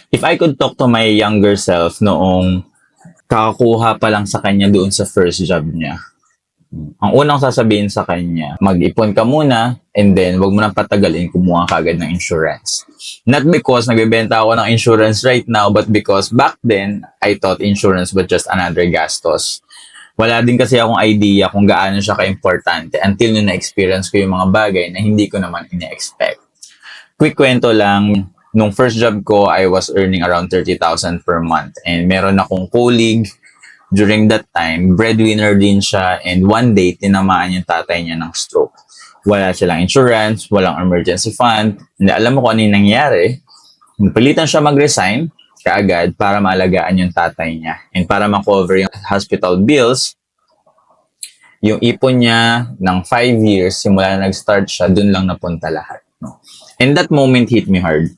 If I could talk to my younger self noong kakakuha pa lang sa kanya doon sa first job niya, ang unang sasabihin sa kanya, mag-ipon ka muna and then wag mo nang patagalin, kumuha ka agad ng insurance. Not because nagbebenta ako ng insurance right now, but because back then, I thought insurance was just another gastos. Wala din kasi akong idea kung gaano siya ka-importante until nung na-experience ko yung mga bagay na hindi ko naman ine-expect. Quick kwento lang, nung first job ko, I was earning around 30,000 per month. And meron akong colleague during that time, breadwinner din siya, and one day, tinamaan yung tatay niya ng stroke. Wala silang insurance, walang emergency fund. Hindi alam mo kung ano yung nangyari. Napilitan siya mag-resign kaagad para maalagaan yung tatay niya. And para ma-cover yung hospital bills, yung ipon niya ng 5 years, simula na nag-start siya, dun lang napunta lahat. No? And that moment hit me hard.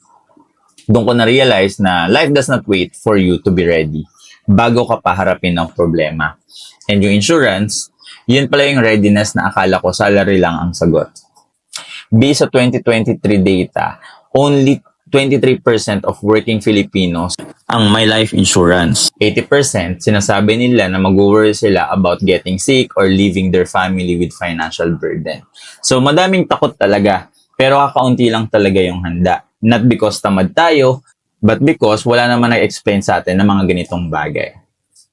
Doon ko na-realize na life does not wait for you to be ready bago ka pa harapin ng problema. And yung insurance, yun pala yung readiness na akala ko salary lang ang sagot. Based sa 2023 data, only 23% of working Filipinos ang may life insurance. 80% sinasabi nila na mag-worry sila about getting sick or leaving their family with financial burden. So madaming takot talaga, pero kakaunti lang talaga yung handa. Not because tamad tayo, but because wala naman nag-explain sa atin ng mga ganitong bagay.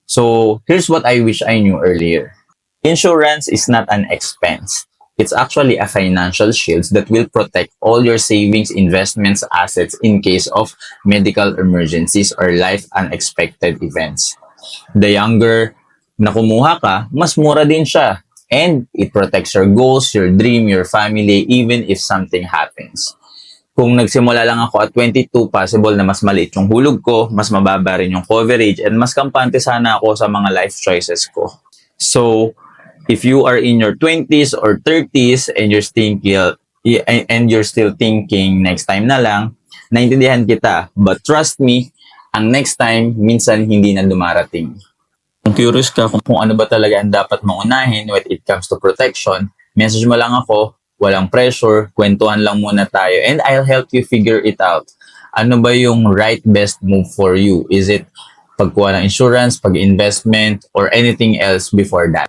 So, here's what I wish I knew earlier. Insurance is not an expense. It's actually a financial shield that will protect all your savings, investments, assets in case of medical emergencies or life unexpected events. The younger na kumuha ka, mas mura din siya. And it protects your goals, your dream, your family, even if something happens. Kung nagsimula lang ako at 22, possible na mas maliit yung hulog ko, mas mababa rin yung coverage, and mas kampante sana ako sa mga life choices ko. So, if you are in your 20s or 30s and you're still thinking next time na lang, naintindihan kita. But trust me, ang next time, minsan hindi na dumarating. Kung curious ka kung ano ba talaga ang dapat mong unahin when it comes to protection, message mo lang ako. Walang pressure, kwentuhan lang muna tayo, and I'll help you figure it out. Ano ba yung right best move for you? Is it pagkuha ng insurance, pag-investment, or anything else before that?